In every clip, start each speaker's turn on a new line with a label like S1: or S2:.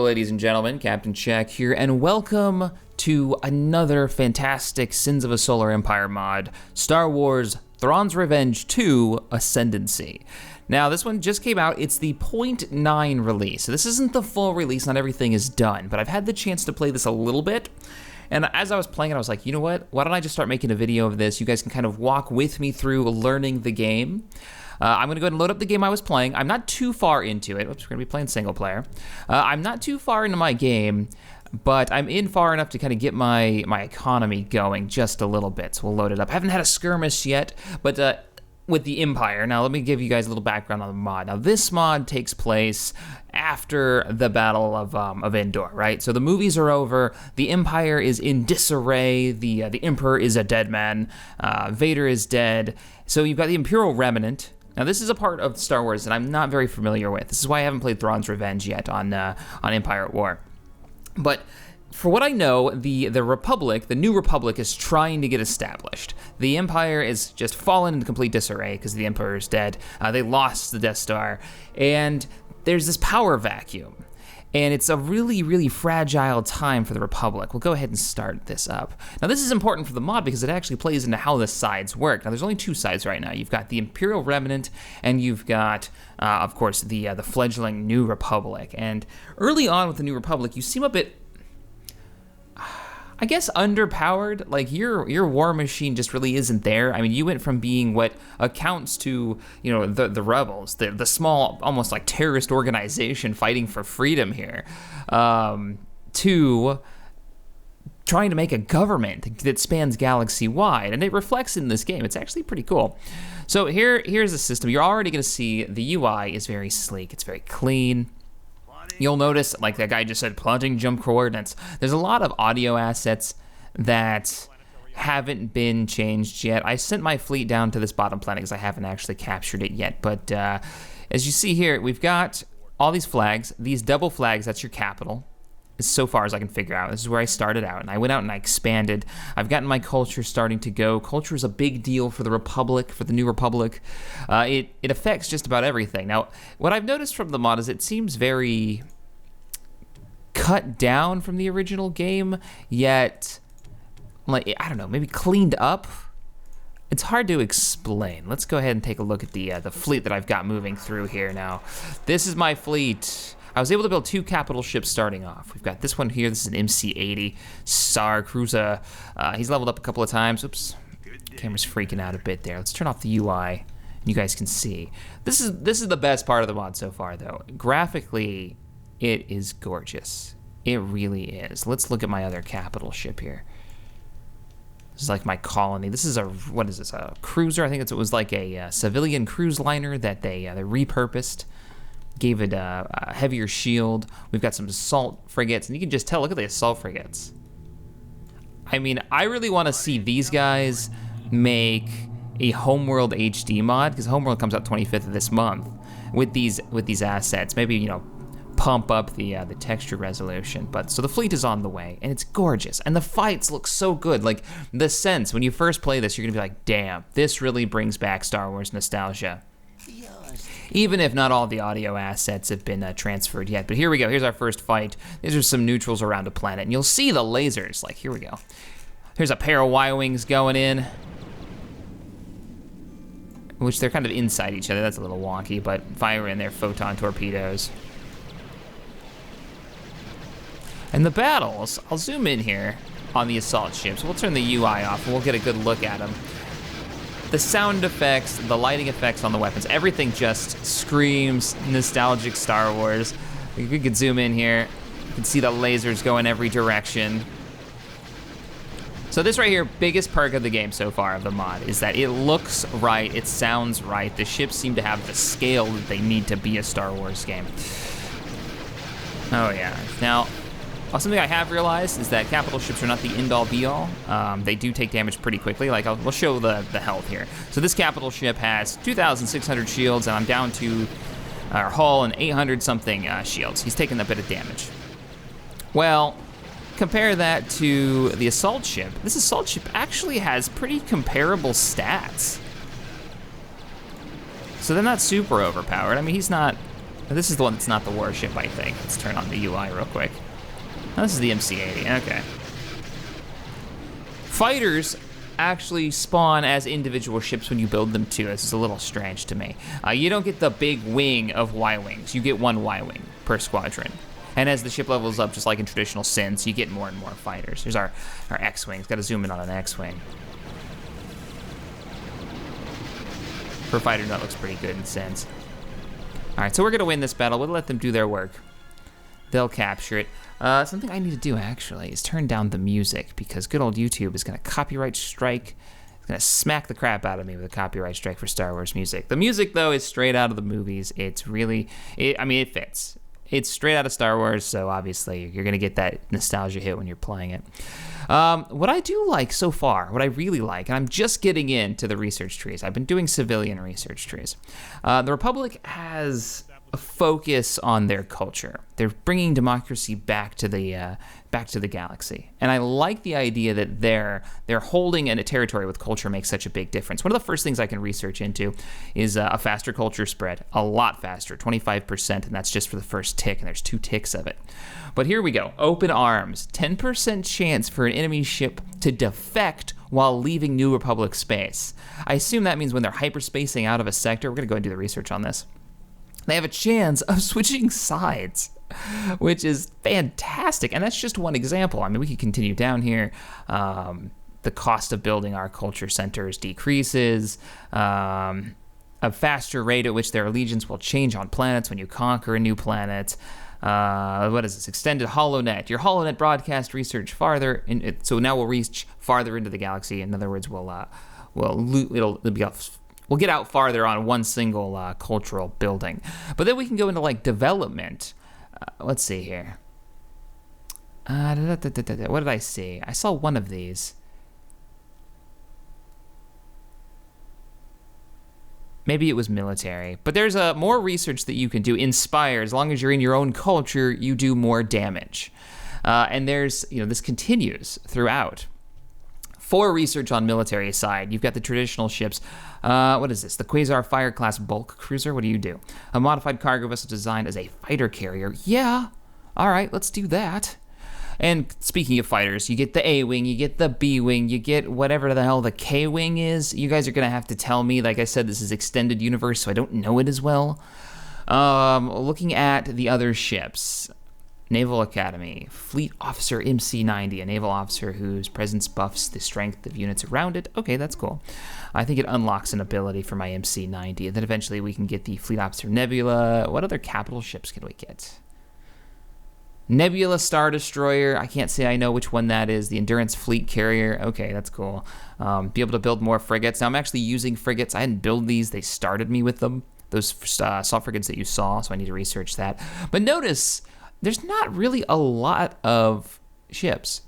S1: ladies and gentlemen, CaptainShack here, and welcome to another fantastic Sins of a Solar Empire mod, Star Wars Thrawn's Revenge 2 Ascendancy. Now, this one just came out. It's the 0.9 release, so this isn't the full release, not everything is done, but I've had the chance to play this a little bit, and as I was playing it, I was like, you know what? Why don't I just start making a video of this? You guys can kind of walk with me through learning the game. I'm gonna go ahead and load up the game I was playing. I'm not too far into it. Oops, we're gonna be playing single player. I'm not too far into my game, but I'm in far enough to kind of get my economy going just a little bit. So we'll load it up. I haven't had a skirmish yet, but with the Empire. Now let me give you guys a little background on the mod. Now this mod takes place after the Battle of Endor, right? So the movies are over. The Empire is in disarray. The Emperor is a dead man. Vader is dead. So you've got the Imperial Remnant. Now this is a part of Star Wars that I'm not very familiar with. This is why I haven't played Thrawn's Revenge yet on Empire at War. But for what I know, the Republic, the New Republic, is trying to get established. The Empire is just fallen into complete disarray because the Emperor is dead. They lost the Death Star, and there's this power vacuum. And it's a really, really fragile time for the Republic. We'll go ahead and start this up. Now this is important for the mod because it actually plays into how the sides work. Now there's only two sides right now. You've got the Imperial Remnant and you've got, of course, the fledgling New Republic. And early on with the New Republic, you seem a bit, I guess, underpowered. Like your war machine just really isn't there. I mean, you went from being what accounts to, you know, the rebels, the small, almost like terrorist organization fighting for freedom here, to trying to make a government that spans galaxy wide, and it reflects in this game. It's actually pretty cool. So here's the system. You're already going to see the UI is very sleek. It's very clean. You'll notice, like that guy just said, plotting jump coordinates. There's a lot of audio assets that haven't been changed yet. I sent my fleet down to this bottom planet because I haven't actually captured it yet. But as you see here, we've got all these flags. These double flags, that's your capital, so far as I can figure out. This is where I started out, and I went out and I expanded. I've gotten my culture starting to go. Culture is a big deal for the Republic, for the New Republic. It affects just about everything. Now, what I've noticed from the mod is it seems very cut down from the original game, yet, like, I don't know, maybe cleaned up. It's hard to explain. Let's go ahead and take a look at the fleet that I've got moving through here now. This is my fleet. I was able to build two capital ships starting off. We've got this one here. This is an MC-80 Star Cruiser. He's leveled up a couple of times. Oops, camera's freaking out a bit there. Let's turn off the UI, and you guys can see. This is the best part of the mod so far, though. Graphically, it is gorgeous. It really is. Let's look at my other capital ship here. This is like my colony. This is what is this? A cruiser? I think it was like a civilian cruise liner that they repurposed. Gave it a heavier shield. We've got some assault frigates, and you can just tell, look at the assault frigates. I mean, I really want to see these guys make a Homeworld HD mod, because Homeworld comes out 25th of this month with these assets. Maybe, you know, pump up the texture resolution. But so the fleet is on the way, and it's gorgeous, and the fights look so good. Like the sense when you first play this, you're gonna be like, damn, this really brings back Star Wars nostalgia. Even if not all the audio assets have been transferred yet. But here we go, here's our first fight. These are some neutrals around a planet, and you'll see the lasers, like here we go. Here's a pair of Y-Wings going in, which they're kind of inside each other. That's a little wonky, but fire in their photon torpedoes. And the battles, I'll zoom in here on the assault ships. We'll turn the UI off, and we'll get a good look at them. The sound effects, the lighting effects on the weapons, everything just screams nostalgic Star Wars. We could zoom in here. You can see the lasers go in every direction. So this right here, biggest perk of the game so far of the mod is that it looks right, it sounds right. The ships seem to have the scale that they need to be a Star Wars game. Oh yeah. Now, something I have realized is that capital ships are not the end-all be-all. They do take damage pretty quickly. Like, we'll show the health here. So this capital ship has 2,600 shields, and I'm down to our hull and 800-something shields. He's taking a bit of damage. Well, compare that to the assault ship. This assault ship actually has pretty comparable stats. So they're not super overpowered. I mean, he's not This is the one that's not the warship, I think. Let's turn on the UI real quick. Oh, this is the MC-80, okay. Fighters actually spawn as individual ships when you build them too. This is a little strange to me. You don't get the big wing of Y-Wings. You get one Y-Wing per squadron. And as the ship levels up, just like in traditional Sins, you get more and more fighters. Here's our X-Wings. Got to zoom in on an X-Wing. For fighter, that looks pretty good in Sins. All right, so we're going to win this battle. We'll let them do their work. They'll capture it. Something I need to do, actually, is turn down the music, because good old YouTube is going to copyright strike. It's going to smack the crap out of me with a copyright strike for Star Wars music. The music, though, is straight out of the movies. It's really, it fits. It's straight out of Star Wars, so obviously you're going to get that nostalgia hit when you're playing it. What I do like so far, what I really like, and I'm just getting into the research trees. I've been doing civilian research trees. The Republic has a focus on their culture. They're bringing democracy back to the galaxy, and I like the idea that they're holding a territory with culture makes such a big difference. One of the first things I can research into is a faster culture spread, a lot faster, 25%, and that's just for the first tick, and there's 2 ticks of it. But here we go. Open arms, 10% chance for an enemy ship to defect while leaving New Republic space. I assume that means when they're hyperspacing out of a sector. We're gonna go and do the research on this. They have a chance of switching sides, which is fantastic. And that's just one example. I mean, we could continue down here. The cost of building our culture centers decreases. A faster rate at which their allegiance will change on planets when you conquer a new planet. What is this? Extended HoloNet. Your HoloNet broadcast research farther. So now we'll reach farther into the galaxy. In other words, we'll get out farther on one single cultural building. But then we can go into like development. Let's see here. What did I see? I saw one of these. Maybe it was military. But there's more research that you can do. Inspire. As long as you're in your own culture, you do more damage. And there's, this continues throughout. For research on military side, you've got the traditional ships. What is this? The Quasar Fire Class Bulk Cruiser? What do you do? A modified cargo vessel designed as a fighter carrier. Yeah. All right, let's do that. And speaking of fighters, you get the A-Wing, you get the B-Wing, you get whatever the hell the K-Wing is. You guys are going to have to tell me. Like I said, this is extended universe, so I don't know it as well. Looking at the other ships. Naval Academy, Fleet Officer MC-90, a naval officer whose presence buffs the strength of units around it. Okay, that's cool. I think it unlocks an ability for my MC-90, and then eventually we can get the Fleet Officer Nebula. What other capital ships can we get? Nebula Star Destroyer. I can't say I know which one that is. The Endurance Fleet Carrier. Okay, that's cool. Be able to build more frigates. Now, I'm actually using frigates. I didn't build these. They started me with them. Those assault frigates that you saw, so I need to research that. But notice, there's not really a lot of ships.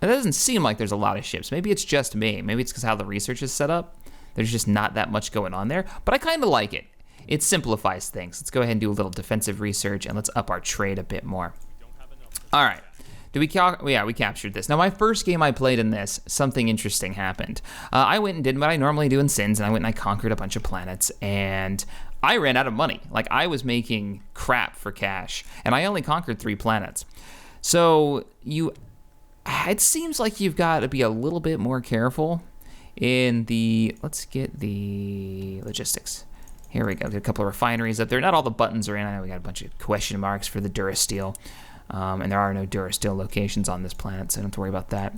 S1: It doesn't seem like there's a lot of ships. Maybe it's just me. Maybe it's because how the research is set up. There's just not that much going on there. But I kind of like it. It simplifies things. Let's go ahead and do a little defensive research, and let's up our trade a bit more. All right. We captured this. Now, my first game I played in this, something interesting happened. I went and did what I normally do in Sins, and I went and I conquered a bunch of planets, and I ran out of money. Like, I was making crap for cash, and I only conquered 3 planets. So, it seems like you've got to be a little bit more careful in let's get the logistics. Here we go. Get a couple of refineries up there. Not all the buttons are in. I know we got a bunch of question marks for the Durasteel. And there are no Durasteel locations on this planet, so don't have to worry about that.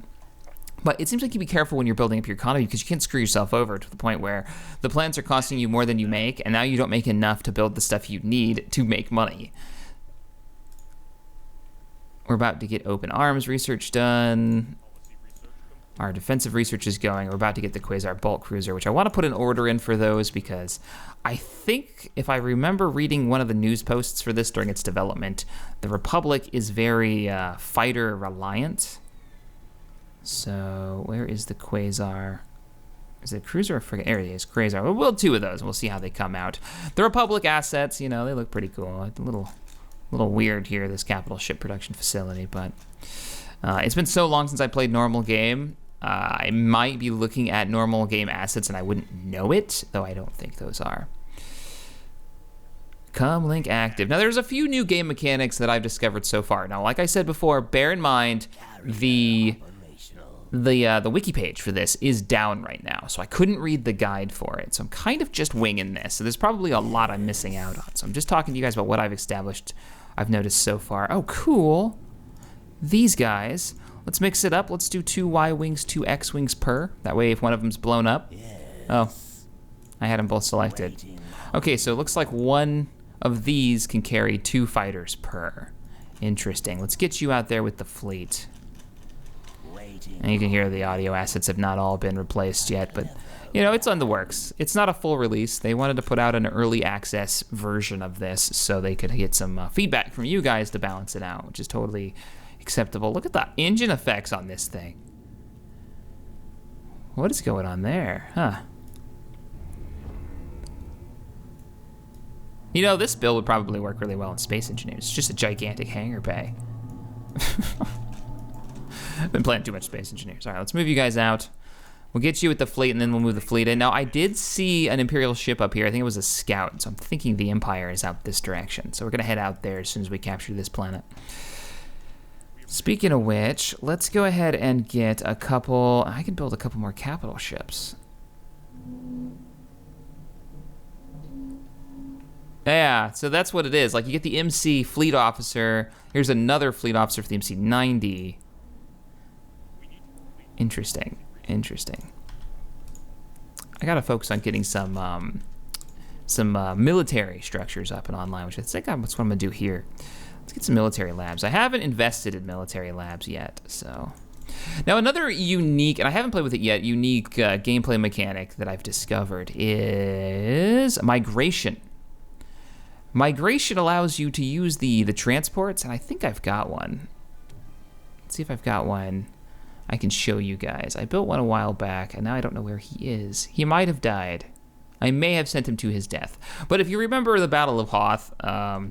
S1: But it seems like you be careful when you're building up your economy because you can't screw yourself over to the point where the planets are costing you more than you make, and now you don't make enough to build the stuff you need to make money. We're about to get open arms research done. Our defensive research is going. We're about to get the Quasar Bulk Cruiser, which I want to put an order in for those because I think if I remember reading one of the news posts for this during its development, the Republic is very fighter reliant. So where is the Quasar? Is it a cruiser or frigate? There it is, Quasar. We'll build 2 of those and we'll see how they come out. The Republic assets, they look pretty cool. A little weird here, this capital ship production facility, but it's been so long since I played normal game. I might be looking at normal game assets and I wouldn't know it, though I don't think those are. Come link active. Now, there's a few new game mechanics that I've discovered so far. Now, like I said before, bear in mind the wiki page for this is down right now, so I couldn't read the guide for it. So I'm kind of just winging this. So there's probably a lot I'm missing out on. So I'm just talking to you guys about what I've established, I've noticed so far. Oh, cool. These guys. Let's mix it up. Let's do 2 Y wings, 2 X wings per. That way, if one of them's blown up. Oh, I had them both selected. Okay, so it looks like one of these can carry 2 fighters per. Interesting. Let's get you out there with the fleet. And you can hear the audio assets have not all been replaced yet, but you know, it's on the works. It's not a full release. They wanted to put out an early access version of this so they could get some feedback from you guys to balance it out, which is totally acceptable. Look at the engine effects on this thing. What is going on there? Huh. You know, this build would probably work really well in Space Engineers. It's just a gigantic hangar bay. I've been playing too much Space Engineers. All right, let's move you guys out. We'll get you with the fleet, and then we'll move the fleet in. Now, I did see an Imperial ship up here. I think it was a scout, so I'm thinking the Empire is out this direction. So we're going to head out there as soon as we capture this planet. Speaking of which, let's go ahead and get a couple... I can build a couple more capital ships. Yeah, so that's what it is. Like, you get the MC fleet officer. Here's another fleet officer for the MC 90. Interesting. I gotta focus on getting some military structures up and online, which I think that's what I'm gonna do here. Let's get some military labs. I haven't invested in military labs yet, so. Now, another unique, and I haven't played with it yet, unique gameplay mechanic that I've discovered is migration. Migration allows you to use the transports, and I think I've got one. Let's see if I've got one I can show you guys. I built one a while back, and now I don't know where he is. He might have died. I may have sent him to his death. But if you remember the Battle of Hoth,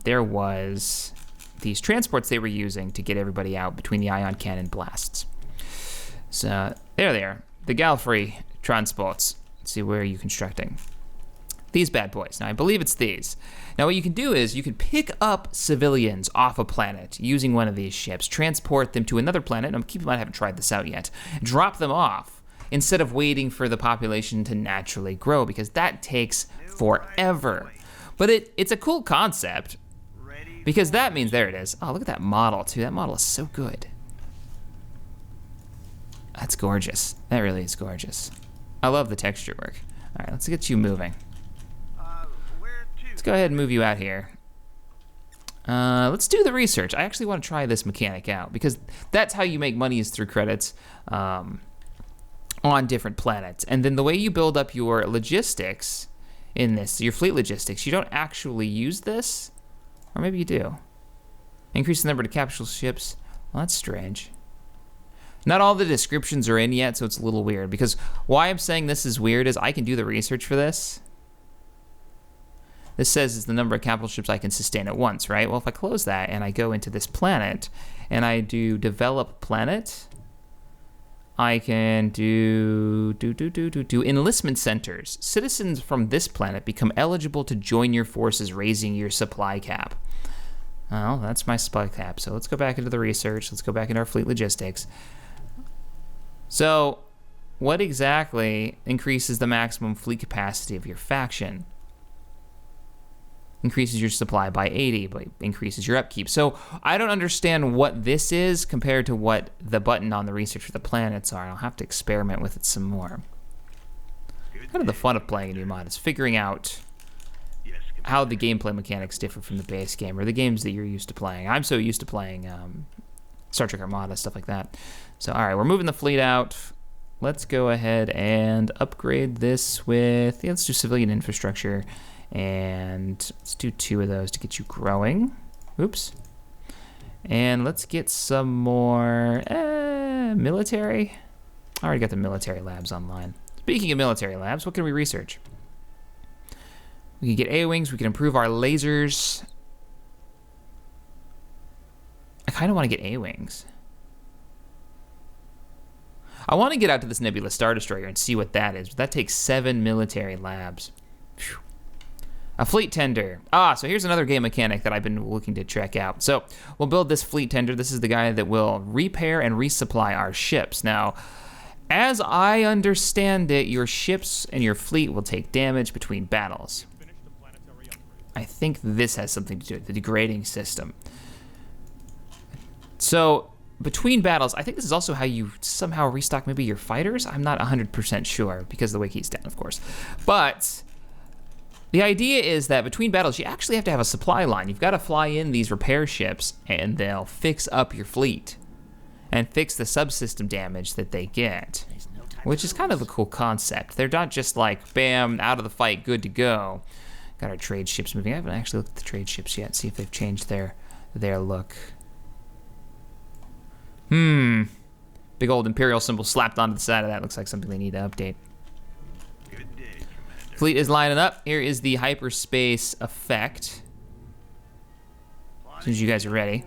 S1: there was these transports they were using to get everybody out between the ion cannon blasts. So there they are, the Galfrey transports. Let's see, where are you constructing? These bad boys. Now, I believe it's these. Now, what you can do is you can pick up civilians off a planet using one of these ships, transport them to another planet, and keep in mind I haven't tried this out yet, drop them off instead of waiting for the population to naturally grow, because that takes forever. But it's a cool concept, because that means, there it is. Oh, look at that model, too. That model is so good. That's gorgeous. That really is gorgeous. I love the texture work. All right, let's get you moving. Let's go ahead and move you out here. Let's do the research. I actually want to try this mechanic out, because that's how you make money, is through credits on different planets. And then the way you build up your logistics in this, your fleet logistics, you don't actually use this, or maybe you do. Increase the number of capital ships. Well, that's strange. Not all the descriptions are in yet, so it's a little weird, because why I'm saying this is weird is I can do the research for this. This says it's the number of capital ships I can sustain at once, right? Well, if I close that and I go into this planet and I do develop planet, I can do enlistment centers. Citizens from this planet become eligible to join your forces, raising your supply cap. Well, that's my supply cap. So let's go back into the research. Let's go back into our fleet logistics. So what exactly increases the maximum fleet capacity of your faction? Increases your supply by 80, but increases your upkeep. So I don't understand what this is compared to what the button on the research for the planets are. I'll have to experiment with it some more. Kind of the fun of playing a new mod is figuring out how the gameplay mechanics differ from the base game, or the games that you're used to playing. I'm so used to playing Star Trek Armada, stuff like that. So, all right, we're moving the fleet out. Let's go ahead and upgrade this with, let's do civilian infrastructure. And let's do 2 of those to get you growing. Oops. And let's get some more military. I already got the military labs online. Speaking of military labs, what can we research? We can get A-wings. We can improve our lasers. I kind of want to get A-wings. I want to get out to this Nebula Star Destroyer and see what that is. But that takes 7 military labs. Phew. A fleet tender. So here's another game mechanic that I've been looking to check out. So we'll build this fleet tender. This is the guy that will repair and resupply our ships. Now, as I understand it, your ships and your fleet will take damage between battles. I think this has something to do with the degrading system. So between battles, I think this is also how you somehow restock maybe your fighters. I'm not 100% sure because the wiki's down, of course. But the idea is that between battles, you actually have to have a supply line. You've got to fly in these repair ships and they'll fix up your fleet and fix the subsystem damage that they get, which is kind of a cool concept. They're not just like, bam, out of the fight, good to go. Got our trade ships moving. I haven't actually looked at the trade ships yet, see if they've changed their look. Big old Imperial symbol slapped onto the side of that. Looks like something they need to update. Fleet is lining up. Here is the hyperspace effect. As soon as you guys are ready.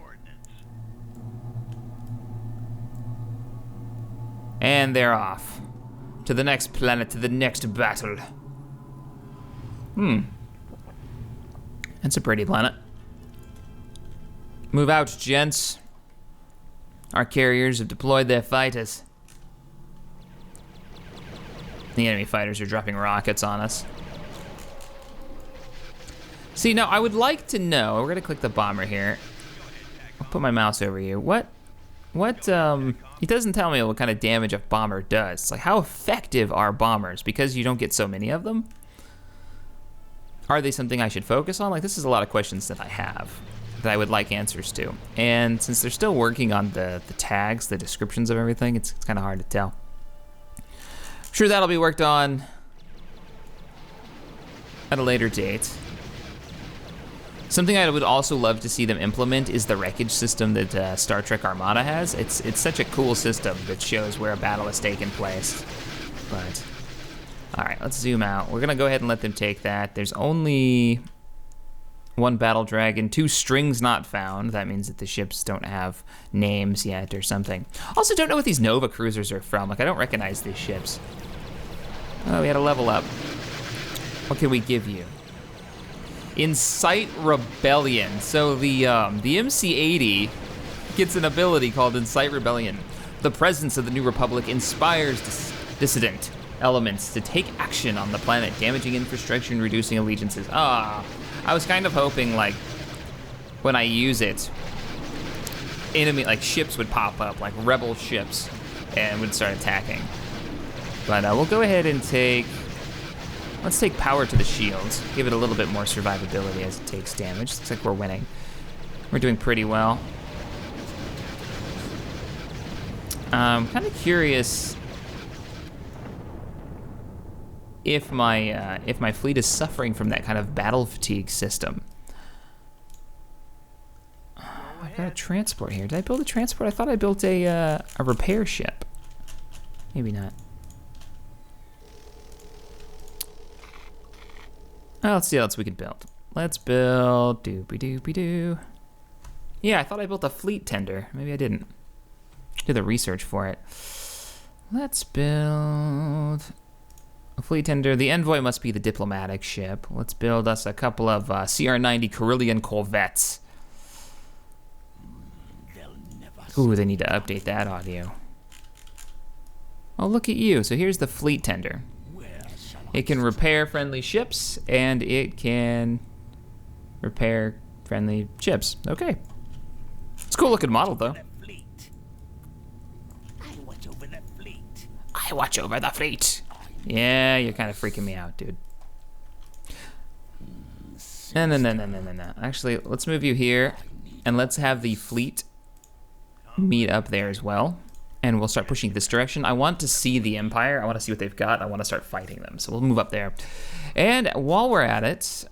S1: And they're off. To the next planet, to the next battle. That's a pretty planet. Move out, gents. Our carriers have deployed their fighters. The enemy fighters are dropping rockets on us. See, now I would like to know, we're gonna click the bomber here. I'll put my mouse over you. It doesn't tell me what kind of damage a bomber does. It's like, how effective are bombers? Because you don't get so many of them? Are they something I should focus on? Like, this is a lot of questions that I have that I would like answers to. And since they're still working on the tags, the descriptions of everything, it's kind of hard to tell. I'm sure that'll be worked on at a later date. Something I would also love to see them implement is the wreckage system that Star Trek Armada has. It's such a cool system that shows where a battle is taking place. But, all right, let's zoom out. We're gonna go ahead and let them take that. There's only one battle dragon, 2 strings not found. That means that the ships don't have names yet or something. Also, don't know what these Nova cruisers are from. Like, I don't recognize these ships. Oh, we had a level up. What can we give you? Incite Rebellion. So the MC-80 gets an ability called Incite Rebellion. The presence of the New Republic inspires dissident elements to take action on the planet, damaging infrastructure and reducing allegiances. I was kind of hoping, like, when I use it, enemy, like, ships would pop up, like rebel ships, and would start attacking. But we'll go ahead and let's take power to the shields. Give it a little bit more survivability as it takes damage. Looks like we're winning. We're doing pretty well. I'm kind of curious if my fleet is suffering from that kind of battle fatigue system. I've got a transport here. Did I build a transport? I thought I built a repair ship. Maybe not. Let's see what else we could build. Let's build doopy-doopy-doo. Yeah, I thought I built a fleet tender. Maybe I didn't. Do the research for it. Let's build a fleet tender. The envoy must be the diplomatic ship. Let's build us a couple of CR-90 Carillion corvettes. Ooh, they need to update that audio. Oh, look at you. So here's the fleet tender. It can repair friendly ships, and it can repair friendly ships. Okay. It's a cool looking model, though. I watch over the fleet. Yeah, you're kind of freaking me out, dude. No. Actually, let's move you here, and let's have the fleet meet up there as well. And we'll start pushing this direction. I want to see the Empire. I want to see what they've got. I want to start fighting them. So we'll move up there. And while we're at it,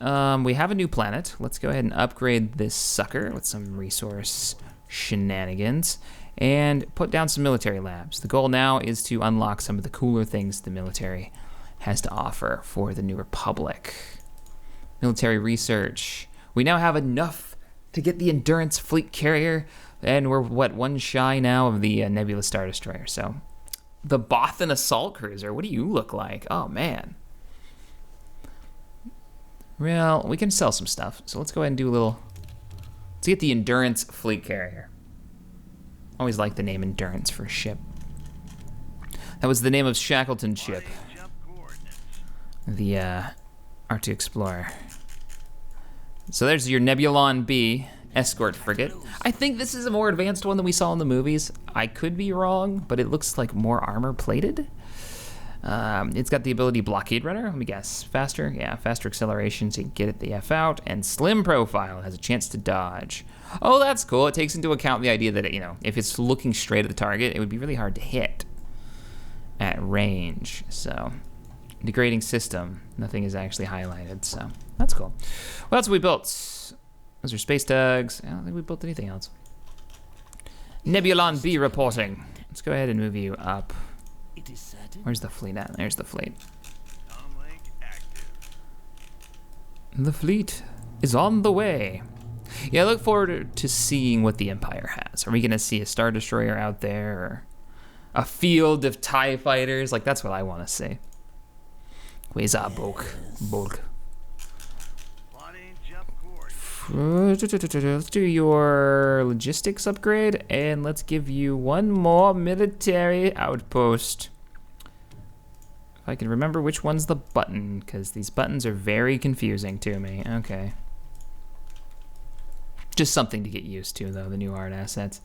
S1: we have a new planet. Let's go ahead and upgrade this sucker with some resource shenanigans and put down some military labs. The goal now is to unlock some of the cooler things the military has to offer for the New Republic. Military research. We now have enough to get the Endurance fleet carrier. And we're, one shy now of the Nebula Star Destroyer. So, the Bothan Assault Cruiser. What do you look like? Oh, man. Well, we can sell some stuff. So let's go ahead and do a little... Let's get the Endurance Fleet Carrier. Always like the name Endurance for a ship. That was the name of Shackleton's ship. The Arctic Explorer. So there's your Nebulon B escort frigate. I think this is a more advanced one than we saw in the movies. I could be wrong, but it looks like more armor plated. It's got the ability blockade runner. Let me guess. Faster? Yeah, faster acceleration so you can get it the F out. And slim profile. It has a chance to dodge. Oh, that's cool. It takes into account the idea that, you know, if it's looking straight at the target, it would be really hard to hit at range. So, degrading system. Nothing is actually highlighted, so that's cool. What else have we built? Those are space tugs. I don't think we built anything else. Nebulon B reporting. Let's go ahead and move you up. Where's the fleet at? There's the fleet. The fleet is on the way. Yeah, I look forward to seeing what the Empire has. Are we gonna see a Star Destroyer out there, or a field of TIE fighters? Like, that's what I want to see. Where's our bulk? Let's do your logistics upgrade, and let's give you one more military outpost. If I can remember which one's the button, because these buttons are very confusing to me. Okay. Just something to get used to, though, the new art assets.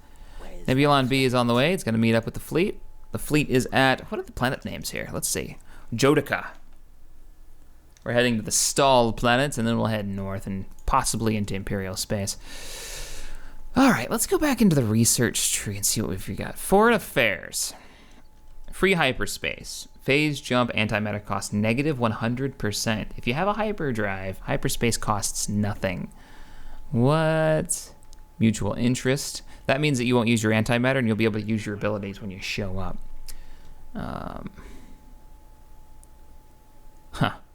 S1: Nebulon B is on the way. It's going to meet up with the fleet. The fleet is at... What are the planet names here? Let's see. Jodica. We're heading to the stalled planets, and then we'll head north and possibly into Imperial space. All right, let's go back into the research tree and see what we've got. Foreign affairs. Free hyperspace. Phase jump antimatter costs negative 100%. If you have a hyperdrive, hyperspace costs nothing. What? Mutual interest. That means that you won't use your antimatter and you'll be able to use your abilities when you show up.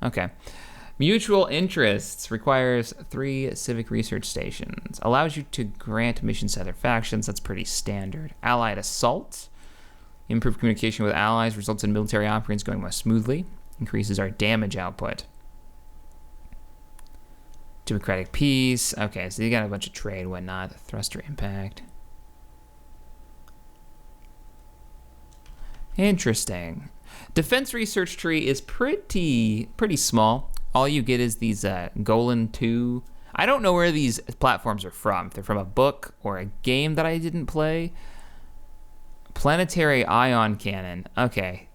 S1: Okay. Mutual interests requires 3 civic research stations. Allows you to grant missions to other factions. That's pretty standard. Allied assault. Improved communication with allies results in military operations going more smoothly. Increases our damage output. Democratic peace. Okay, so you got a bunch of trade, whatnot. Thruster impact. Interesting. Defense research tree is pretty small. All you get is these Golan 2. I don't know where these platforms are from. If they're from a book or a game that I didn't play. Planetary ion cannon. Okay.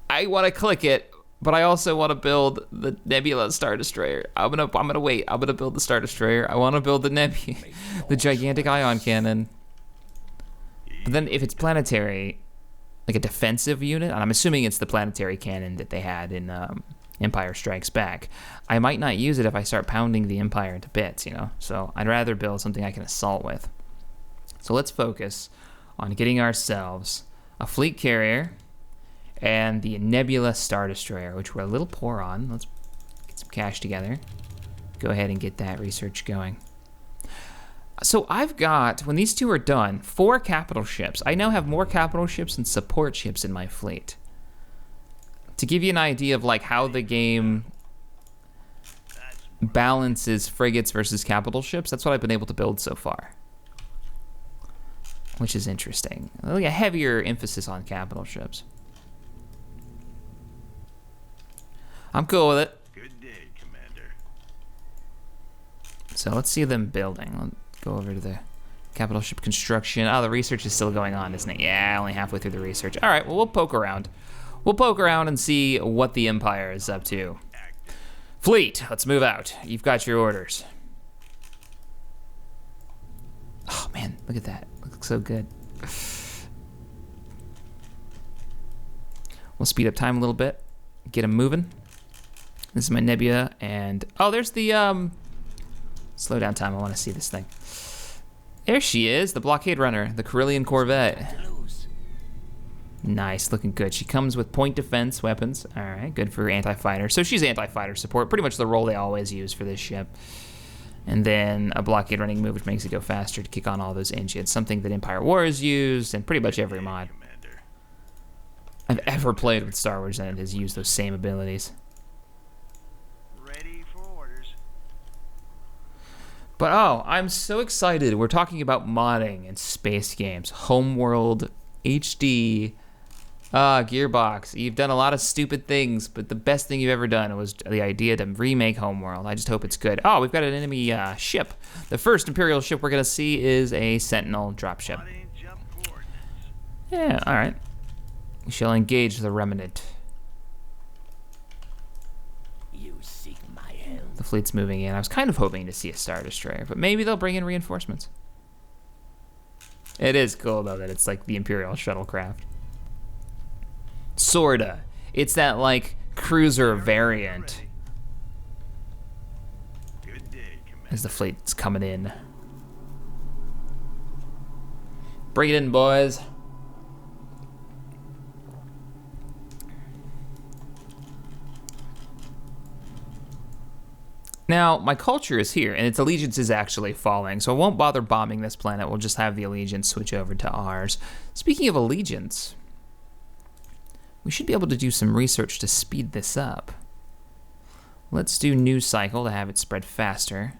S1: I want to click it, but I also want to build the Nebula Star Destroyer. I'm gonna wait. I'm gonna build the Star Destroyer. I want to build the gigantic ion cannon. But then if it's planetary, like a defensive unit, and I'm assuming it's the planetary cannon that they had in Empire Strikes Back, I might not use it if I start pounding the Empire to bits, you know? So I'd rather build something I can assault with. So let's focus on getting ourselves a fleet carrier and the Nebula Star Destroyer, which we're a little poor on. Let's get some cash together. Go ahead and get that research going. So I've got, when these two are done, 4 capital ships. I now have more capital ships and support ships in my fleet. To give you an idea of like how the game balances frigates versus capital ships, that's what I've been able to build so far. Which is interesting. Like a heavier emphasis on capital ships. I'm cool with it.
S2: Good day, Commander.
S1: So let's see them building. Let's go over to the capital ship construction. Oh, the research is still going on, isn't it? Yeah, only halfway through the research. All right, well, we'll poke around. We'll poke around and see what the Empire is up to. Fleet, let's move out. You've got your orders. Oh, man, look at that. Looks so good. We'll speed up time a little bit. Get them moving. This is my Nebula, and... Oh, there's the, slow down time. I want to see this thing. There she is, the blockade runner, the Carillion Corvette. Nice, looking good. She comes with point defense weapons. All right, good for anti-fighter. So she's anti-fighter support, pretty much the role they always use for this ship. And then a blockade running move, which makes it go faster to kick on all those engines. Something that Empire Wars used, and pretty much every mod. I've ever played with Star Wars and has used those same abilities.
S2: Ready for orders.
S1: But oh, I'm so excited. We're talking about modding and space games. Homeworld HD. Gearbox. You've done a lot of stupid things, but the best thing you've ever done was the idea to remake Homeworld. I just hope it's good. Oh, we've got an enemy ship. The first Imperial ship we're gonna see is a Sentinel dropship. Yeah, all right. We shall engage the remnant.
S3: You seek my help.
S1: The fleet's moving in. I was kind of hoping to see a Star Destroyer, but maybe they'll bring in reinforcements. It is cool though that it's like the Imperial shuttlecraft. Sorta. It's that like cruiser variant.
S2: Good day, Commander.
S1: As the fleet's coming in. Bring it in, boys. Now, my culture is here, and its allegiance is actually falling, so I won't bother bombing this planet. We'll just have the allegiance switch over to ours. Speaking of allegiance, we should be able to do some research to speed this up. Let's do news cycle to have it spread faster.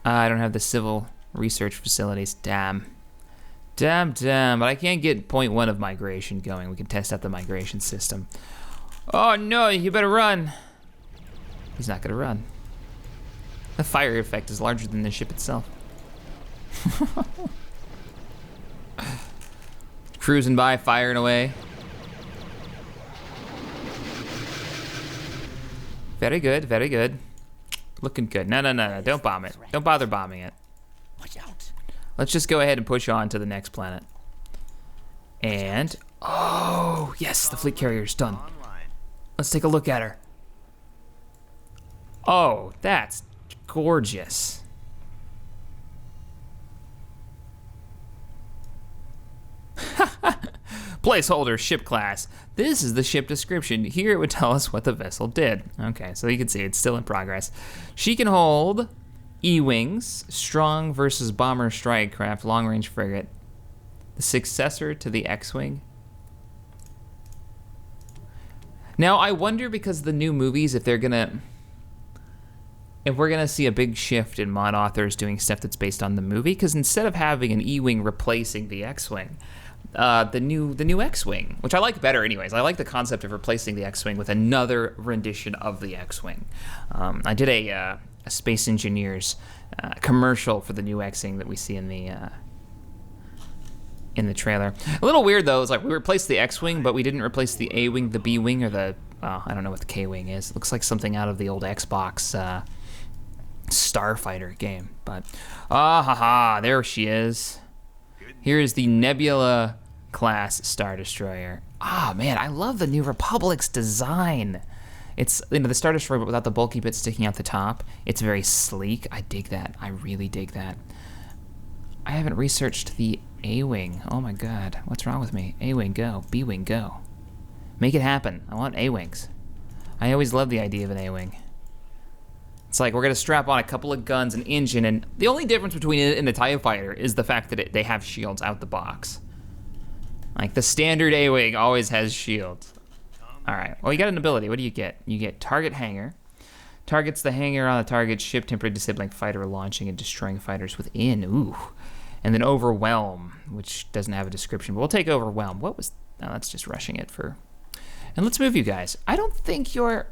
S1: I don't have the civil research facilities. Damn. Damn, but I can't get point 1 of migration going. We can test out the migration system. Oh no, you better run. He's not gonna run. The fire effect is larger than the ship itself. Cruising by, firing away. Very good, very good. Looking good. No, don't bomb it. Don't bother bombing it.
S3: Watch out.
S1: Let's just go ahead and push on to the next planet. And, oh, yes, the fleet carrier's done.
S2: Online.
S1: Let's take a look at her. Oh, that's gorgeous. Placeholder ship class. This is the ship description. Here it would tell us what the vessel did. Okay, so you can see it's still in progress. She can hold E-wings, strong versus bomber strike craft, long-range frigate, the successor to the X-wing. Now I wonder, because the new movies, if we're gonna see a big shift in mod authors doing stuff that's based on the movie, because instead of having an E-wing replacing the X-wing, the new X-wing, which I like better anyways. I like the concept of replacing the X-wing with another rendition of the X-wing. I did a Space Engineers commercial for the new X-wing that we see in the trailer. A little weird though, is like we replaced the X-wing, but we didn't replace the A-wing, the B-wing, or the I don't know what the K-wing is. It looks like something out of the old Xbox Starfighter game. But there she is. Here is the Nebula class Star Destroyer. Man, I love the New Republic's design. It's, the Star Destroyer, but without the bulky bit sticking out the top. It's very sleek. I dig that. I really dig that. I haven't researched the A-wing. Oh my god, what's wrong with me? A-wing, go. B-wing, go. Make it happen. I want A-wings. I always love the idea of an A-wing. It's like we're gonna strap on a couple of guns, an engine, and the only difference between it and the TIE Fighter is the fact that they have shields out the box. Like the standard A-wing always has shields. All right, well, you got an ability. What do you get? You get target hangar. Targets the hangar on the target ship, temporarily disabling fighter, launching and destroying fighters within. Ooh. And then overwhelm, which doesn't have a description, but we'll take overwhelm. What was, no, that's just rushing it for, and let's move you guys. I don't think you're,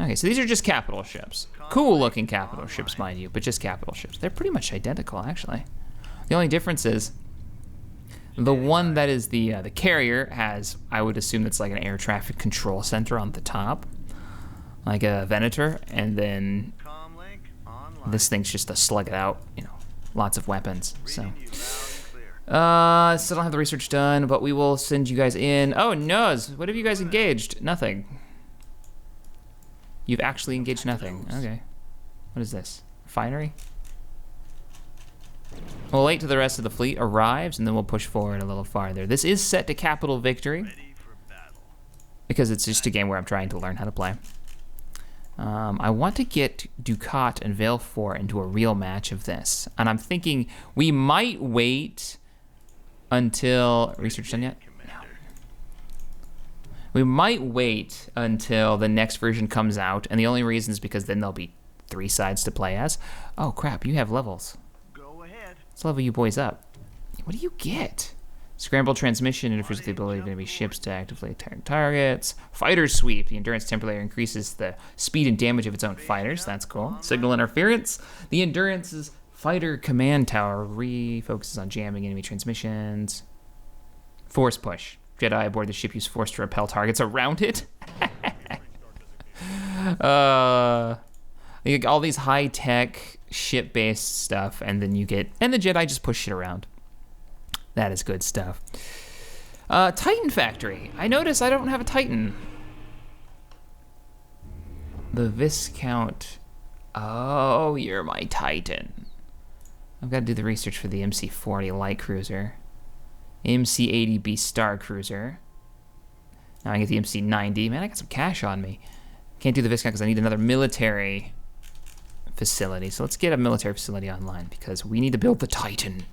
S1: okay, so these are just capital ships. Cool looking capital ships, mind you, but just capital ships. They're pretty much identical, actually. The only difference is the one that is the carrier has, I would assume that's like an air traffic control center on the top, like a Venator, and then this thing's just to slug it out, lots of weapons. So, still don't have the research done, but we will send you guys in. Oh, Nuz, what have you guys engaged? Nothing. You've actually engaged nothing. Okay. What is this? Refinery? We'll wait till the rest of the fleet arrives, and then we'll push forward a little farther. This is set to capital victory, because it's just a game where I'm trying to learn how to play. I want to get Ducat and Vale 4 into a real match of this, and I'm thinking we might wait until research done yet? No. We might wait until the next version comes out, and the only reason is because then there'll be 3 sides to play as. Oh crap, you have levels.
S2: Go ahead.
S1: Let's level you boys up. What do you get? Scrambled transmission interferes with the ability of enemy ships to actively attack targets. Fighter sweep. The endurance temporarily increases the speed and damage of its own fighters. That's cool. Signal interference. The endurance's fighter command tower refocuses on jamming enemy transmissions. Force push. Jedi aboard the ship use force to repel targets around it. You get all these high-tech ship-based stuff, and then the Jedi just push shit around. That is good stuff. Titan Factory. I notice I don't have a Titan. The Viscount. Oh, you're my Titan. I've got to do the research for the MC-40 light cruiser. MC-80B Star Cruiser. Now I get the MC-90. Man, I got some cash on me. Can't do the Viscount because I need another military facility. So let's get a military facility online because we need to build the Titan.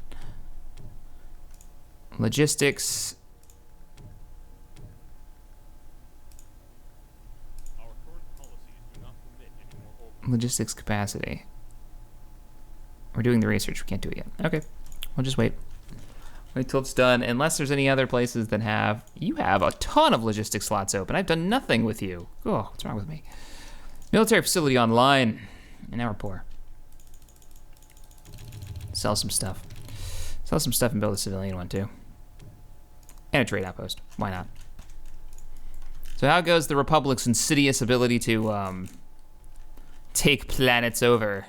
S1: Logistics. Logistics capacity. We're doing the research. We can't do it yet. Okay. We'll just wait. Wait till it's done. Unless there's any other places that have... You have a ton of logistics slots open. I've done nothing with you. Oh, what's wrong with me? Military facility online. And now we're poor. Sell some stuff. Sell some stuff and build a civilian one too. And a trade outpost. Why not? So how goes the Republic's insidious ability to take planets over?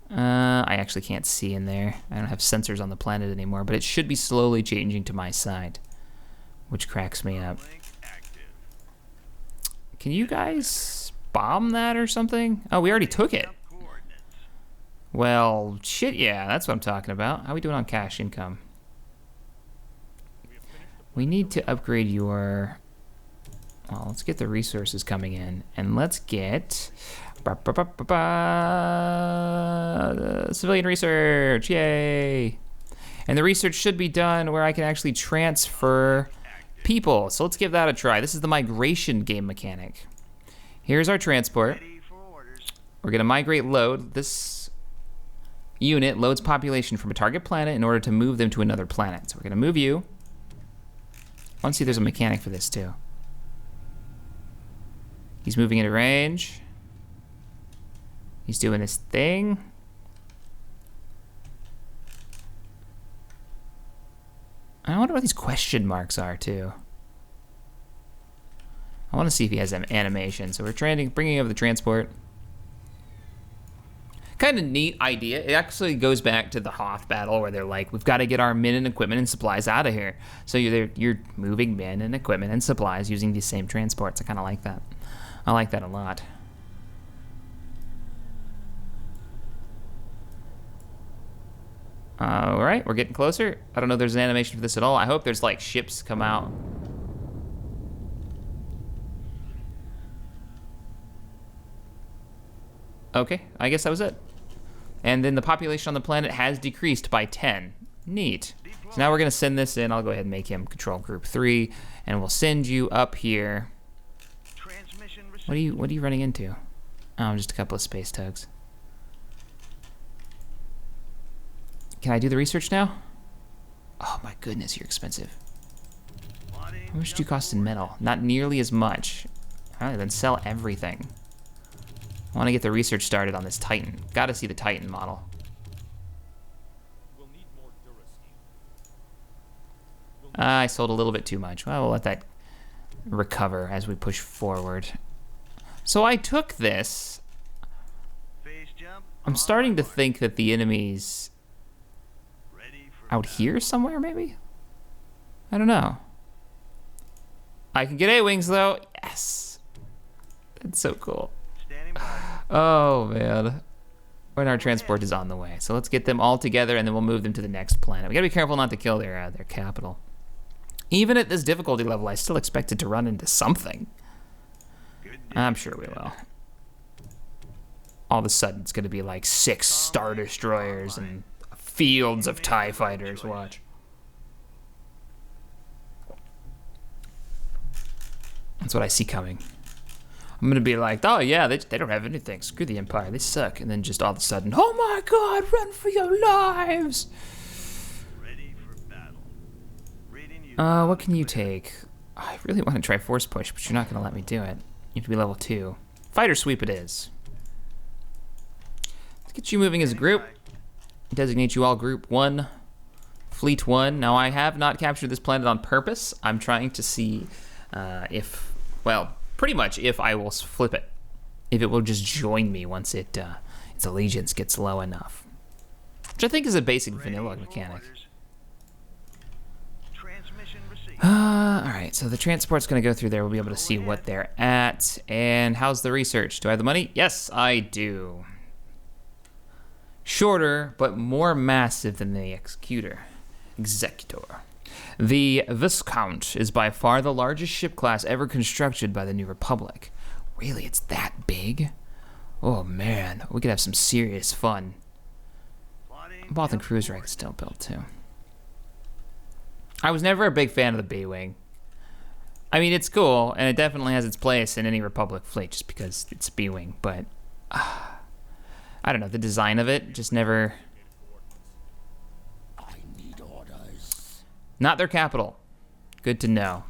S1: I actually can't see in there. I don't have sensors on the planet anymore, but it should be slowly changing to my side, which cracks me up. Can you guys bomb that or something? Oh, we already took it. Well, shit, yeah, that's what I'm talking about. How are we doing on cash income? We need to upgrade your... Well, let's get the resources coming in, and let's get... civilian research, yay! And the research should be done where I can actually transfer people. So let's give that a try. This is the migration game mechanic. Here's our transport. We're gonna migrate load. This unit loads population from a target planet in order to move them to another planet. So we're gonna move you. I want to see if there's a mechanic for this too. He's moving into range. He's doing his thing. I wonder what these question marks are too. I want to see if he has an animation. So we're bringing over the transport. Kind of neat idea. It actually goes back to the Hoth battle where they're like, we've got to get our men and equipment and supplies out of here. So you're moving men and equipment and supplies using these same transports. I kind of like that. I like that a lot. All right, we're getting closer. I don't know if there's an animation for this at all. I hope there's like ships come out. Okay, I guess that was it. And then the population on the planet has decreased by 10. Neat. So now we're gonna send this in. I'll go ahead and make him control group 3, and we'll send you up here. What are you running into? Oh, just a couple of space tugs. Can I do the research now? Oh my goodness, you're expensive. How much do you cost in metal? Not nearly as much. All right, then sell everything. I want to get the research started on this Titan. Got to see the Titan model. I sold a little bit too much. Well, we'll let that recover as we push forward. So I took this. I'm starting to think that the enemy's out here somewhere, maybe? I don't know. I can get A-wings, though. Yes. That's so cool. Oh, man. When our transport is on the way. So let's get them all together, and then we'll move them to the next planet. We gotta be careful not to kill their capital. Even at this difficulty level, I still expect it to run into something. I'm sure we will. All of a sudden, it's gonna be like 6 Star Destroyers and fields of TIE fighters. Watch. That's what I see coming. I'm gonna be like, oh yeah, they don't have anything. Screw the Empire, they suck. And then just all of a sudden, oh my God, run for your lives!
S2: Ready for battle. Reading you.
S1: What can you take? I really want to try Force Push, but you're not gonna let me do it. You have to be level 2. Fighter Sweep it is. Let's get you moving as a group. Designate you all Group 1, Fleet 1. Now, I have not captured this planet on purpose. I'm trying to see if, well, pretty much if I will flip it. If it will just join me once its allegiance gets low enough. Which I think is a basic vanilla mechanic.
S2: Transmission received.
S1: Alright, so the transport's gonna go through there. We'll be able to see what they're at. And how's the research? Do I have the money? Yes, I do. Shorter, but more massive than the Executor. The Viscount is by far the largest ship class ever constructed by the New Republic. Really, it's that big? Oh man, we could have some serious fun. Bothan Cruiser I can still build too. I was never a big fan of the B-Wing. I mean, it's cool, and it definitely has its place in any Republic fleet just because it's B-Wing, but I don't know, the design of it just never...
S3: I need orders.
S1: Not their capital. Good to know.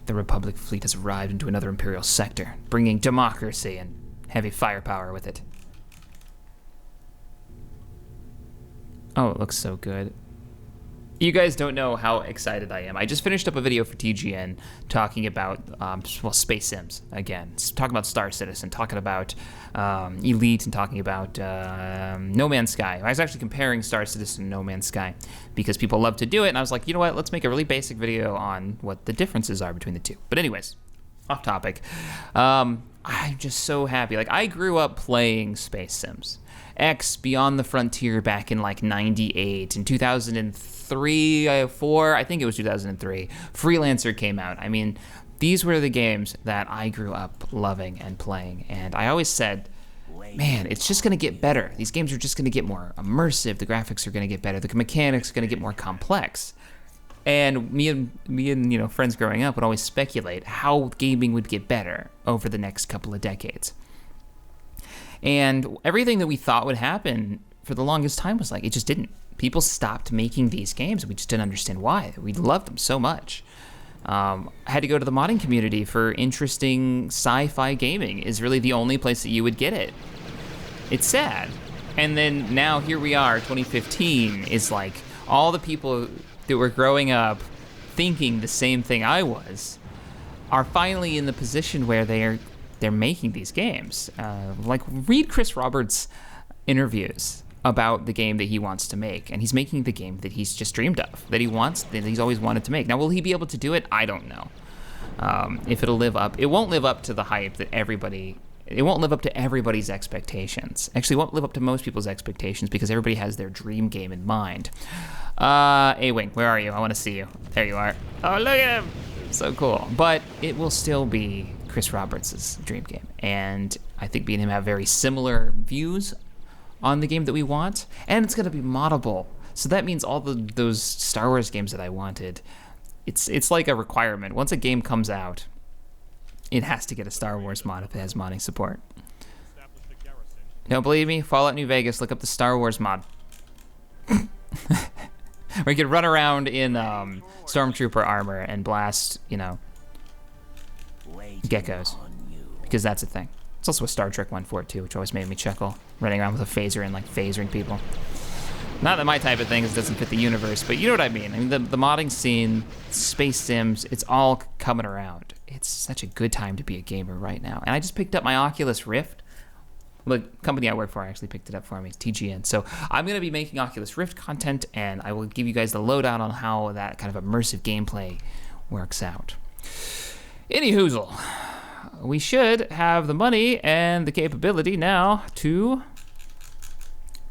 S1: The Republic fleet has arrived into another Imperial sector, bringing democracy and heavy firepower with it. Oh, it looks so good. You guys don't know how excited I am. I just finished up a video for TGN talking about, well, Space Sims, again. Talking about Star Citizen, talking about Elite, and talking about No Man's Sky. I was actually comparing Star Citizen and No Man's Sky because people love to do it, and I was like, you know what, let's make a really basic video on what the differences are between the two. But anyways, off topic. I'm just so happy. Like, I grew up playing Space Sims. X Beyond the Frontier back in like 98, in 2003, 4, I think it was 2003. Freelancer came out. I mean, these were the games that I grew up loving and playing, and I always said, man, it's just gonna get better. These games are just gonna get more immersive. The graphics are gonna get better. The mechanics are gonna get more complex. And me and you know, friends growing up would always speculate how gaming would get better over the next couple of decades. And everything that we thought would happen for the longest time was like, it just didn't. People stopped making these games, and we just didn't understand why. We loved them so much. I had to go to the modding community for interesting sci-fi gaming. Is really the only place that you would get it. It's sad. And then now here we are, 2015, is like all the people that were growing up thinking the same thing I was are finally in the position where they're making these games. Like, read Chris Roberts' interviews about the game that he wants to make, and he's making the game that he's just dreamed of, that he's always wanted to make. Now, will he be able to do it? I don't know. If it'll live up. It won't live up to the hype that it won't live up to everybody's expectations. Actually, it won't live up to most people's expectations because everybody has their dream game in mind. A-Wing, where are you? I want to see you. There you are. Oh, look at him. So cool. But it will still be Chris Roberts' dream game. And I think me and him have very similar views on the game that we want. And it's going to be moddable. So that means all those Star Wars games that I wanted, it's like a requirement. Once a game comes out, it has to get a Star Wars mod if it has modding support. Don't believe me? Fallout New Vegas, look up the Star Wars mod. Where you can run around in Stormtrooper armor and blast, you know, geckos. Because that's a thing. It's also a Star Trek 1.4 too, which always made me chuckle. Running around with a phaser and like phasering people. Not that my type of thing is doesn't fit the universe, but you know what I mean. I mean, the modding scene, Space Sims, it's all coming around. It's such a good time to be a gamer right now. And I just picked up my Oculus Rift. The company I work for actually picked it up for me, TGN. So I'm going to be making Oculus Rift content, and I will give you guys the lowdown on how that kind of immersive gameplay works out. Any hoozle, we should have the money and the capability now to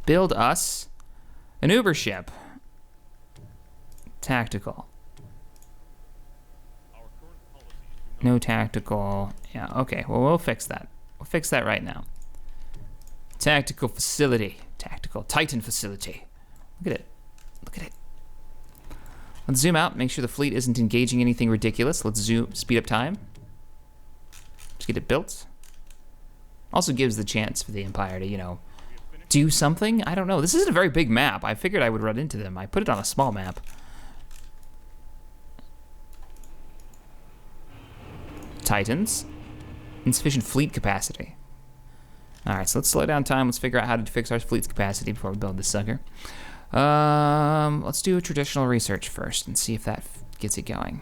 S1: build us an Uber ship. Tactical. No tactical. Yeah, okay. Well, we'll fix that. We'll fix that right now. Tactical facility. Tactical Titan facility. Look at it. Look at it. Let's zoom out, make sure the fleet isn't engaging anything ridiculous. Let's speed up time. Let's get it built. Also gives the chance for the Empire to, you know, do something. I don't know. This isn't a very big map. I figured I would run into them. I put it on a small map. Titans. Insufficient fleet capacity. All right, so let's slow down time. Let's figure out how to fix our fleet's capacity before we build this sucker. Let's do a traditional research first and see if that gets it going.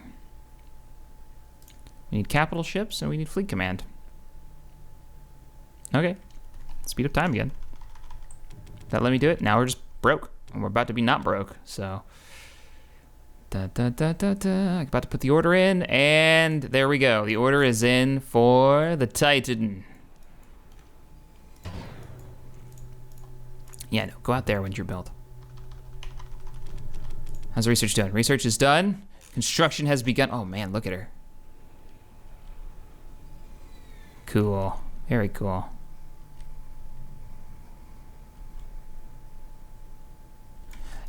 S1: We need capital ships and we need fleet command. Okay, speed up time again. That let me do it. Now we're just broke, and we're about to be not broke. So, about to put the order in, and there we go. The order is in for the Titan. Yeah, no, go out there when you're built. How's research doing? Research is done. Construction has begun. Oh man, look at her. Cool, very cool.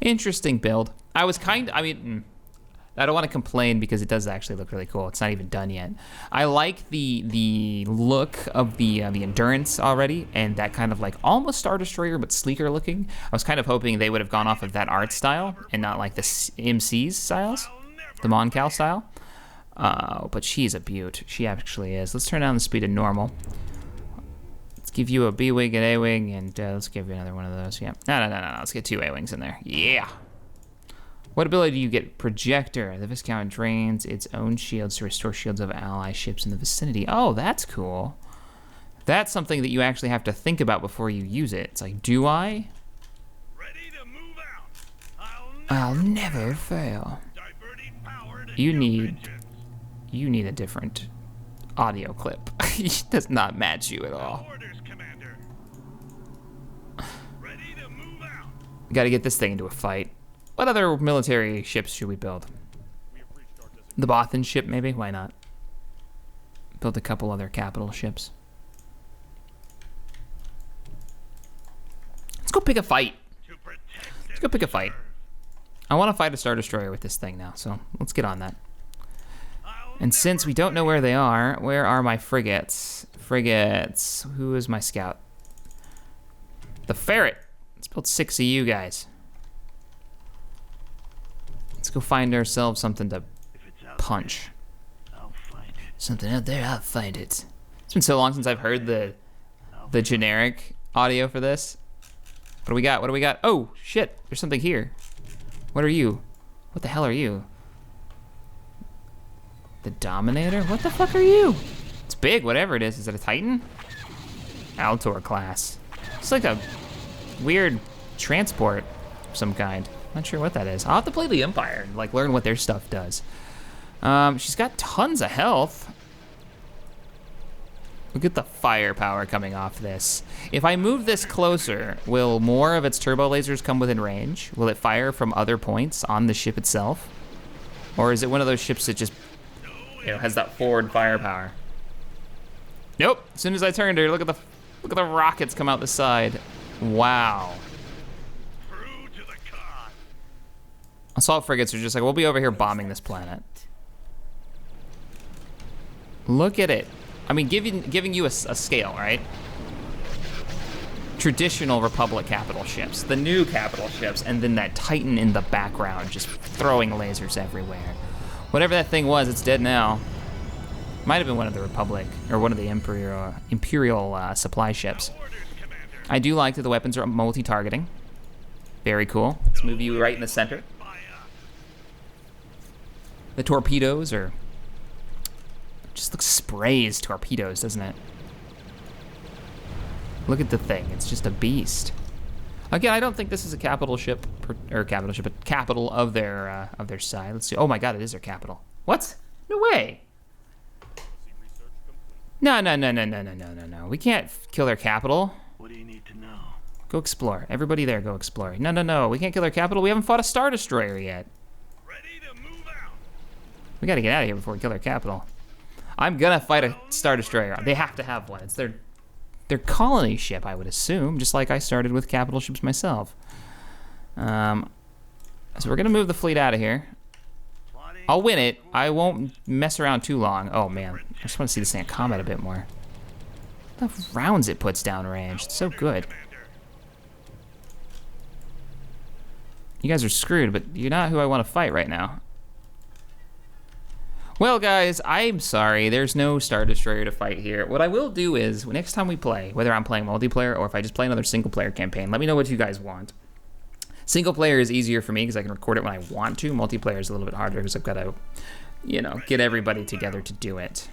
S1: Interesting build. I mean, I don't want to complain because it does actually look really cool. It's not even done yet. I like the look of the Endurance already, and that kind of like almost Star Destroyer but sleeker looking. I was kind of hoping they would have gone off of that art style and not like the MC's styles, the Mon Cal style. But she's a beaut. She actually is. Let's turn down the speed to normal. Let's give you a B-Wing and A-Wing, and let's give you another one of those. Yeah. No. Let's get 2 A-Wings in there. Yeah. What ability do you get? Projector. The Viscount drains its own shields to restore shields of ally ships in the vicinity. Oh, that's cool. That's something that you actually have to think about before you use it. It's like, do I?
S2: Ready to move out.
S1: I'll never fail.
S2: Diverting power to
S1: You
S2: new
S1: need
S2: engines.
S1: a different audio clip. It does not match you at all.
S2: Orders, Commander. Ready to move out.
S1: We gotta get this thing into a fight. What other military ships should we build? The Bothan ship, maybe? Why not? Build a couple other capital ships. Let's go pick a fight.
S2: To protect
S1: Let's go pick a fight. I want to fight a Star Destroyer with this thing now, so let's get on that. And since we don't know where they are, where are my frigates? Frigates. Who is my scout? The Ferret. Let's build 6 of you guys. Let's go find ourselves something to
S2: If it's out
S1: punch.
S2: there, I'll find it.
S1: Something out there, I'll find it. It's been so long since I've heard the generic audio for this. What do we got? What do we got? Oh, shit. There's something here. What are you? What the hell are you? The Dominator? What the fuck are you? It's big, whatever it is. Is it a Titan? Altor class. It's like a weird transport of some kind. Not sure what that is. I'll have to play the Empire and like learn what their stuff does. She's got tons of health. Look at the firepower coming off this. If I move this closer, will more of its turbo lasers come within range? Will it fire from other points on the ship itself? Or is it one of those ships that just, you know, has that forward firepower? Nope. As soon as I turned her, look at the rockets come out the side. Wow.
S2: True to the cause.
S1: Assault frigates are just like, we'll be over here bombing this planet. Look at it. I mean, giving you a scale, right? Traditional Republic capital ships, the new capital ships, and then that Titan in the background just throwing lasers everywhere. Whatever that thing was, it's dead now. Might have been one of the Republic, or one of the Imperial supply ships.
S2: Orders, Commander.
S1: I do like that the weapons are multi-targeting. Very cool. Let's move you right in the center.
S2: Fire.
S1: The torpedoes are... just looks sprays torpedoes, doesn't it? Look at the thing. It's just a beast. Again, I don't think this is a capital ship, or capital ship, but capital of their side. Let's see. Oh my God, it is their capital. What? No way. No. We can't kill their capital.
S2: What do you need to know?
S1: Go explore. Everybody there, go explore. No. We can't kill their capital. We haven't fought a Star Destroyer yet.
S2: Ready to move out.
S1: We gotta get out of here before we kill their capital. I'm gonna fight a Star Destroyer. They have to have one. It's their colony ship, I would assume, just like I started with capital ships myself. So we're gonna move the fleet out of here. I'll win it. I won't mess around too long. Oh man, I just want to see this thing in combat a bit more. The rounds it puts down range. It's so good. You guys are screwed, but you're not who I want to fight right now. Well, guys, I'm sorry. There's no Star Destroyer to fight here. What I will do is, next time we play, whether I'm playing multiplayer or if I just play another single-player campaign, let me know what you guys want. Single player is easier for me because I can record it when I want to. Multiplayer is a little bit harder because I've got to, you know, get everybody together to do it.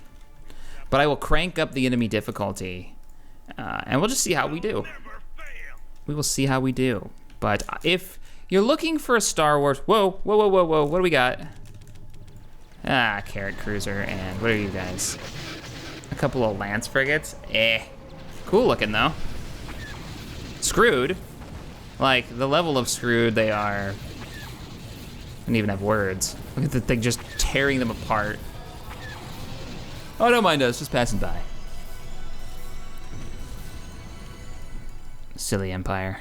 S1: But I will crank up the enemy difficulty, and we'll just see how we do. We will see how we do. But if you're looking for a Star Wars... Whoa, whoa, whoa, whoa, whoa. What do we got? Ah, Carrot Cruiser, and what are you guys? A couple of Lance frigates? Cool looking, though. Screwed. Like, the level of screwed they are. I don't even have words. Look at the thing just tearing them apart. Oh, don't mind us, just passing by. Silly Empire.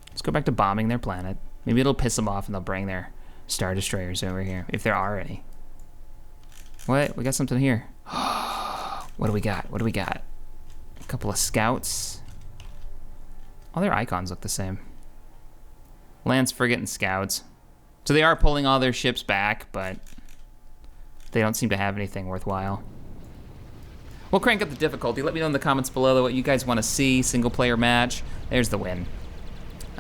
S1: Let's go back to bombing their planet. Maybe it'll piss them off and they'll bring their Star Destroyers over here, if there are any. What? We got something here. What do we got? What do we got? A couple of scouts. All their icons look the same. Lance frigate and scouts. So they are pulling all their ships back, but they don't seem to have anything worthwhile. We'll crank up the difficulty. Let me know in the comments below what you guys want to see. Single player match. There's the win.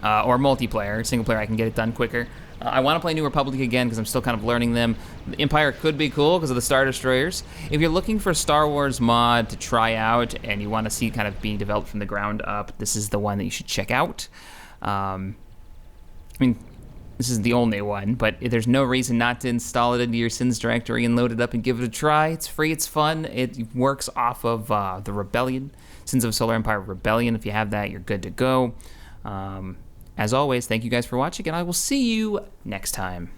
S1: Or multiplayer. Single player, I can get it done quicker. I want to play New Republic again because I'm still kind of learning them. The Empire could be cool because of the Star Destroyers. If you're looking for a Star Wars mod to try out and you want to see kind of being developed from the ground up, this is the one that you should check out. I mean, this is the only one, but there's no reason not to install it into your Sins directory and load it up and give it a try. It's free, it's fun. It works off of the Rebellion, Sins of Solar Empire Rebellion. If you have that, you're good to go. As always, thank you guys for watching, and I will see you next time.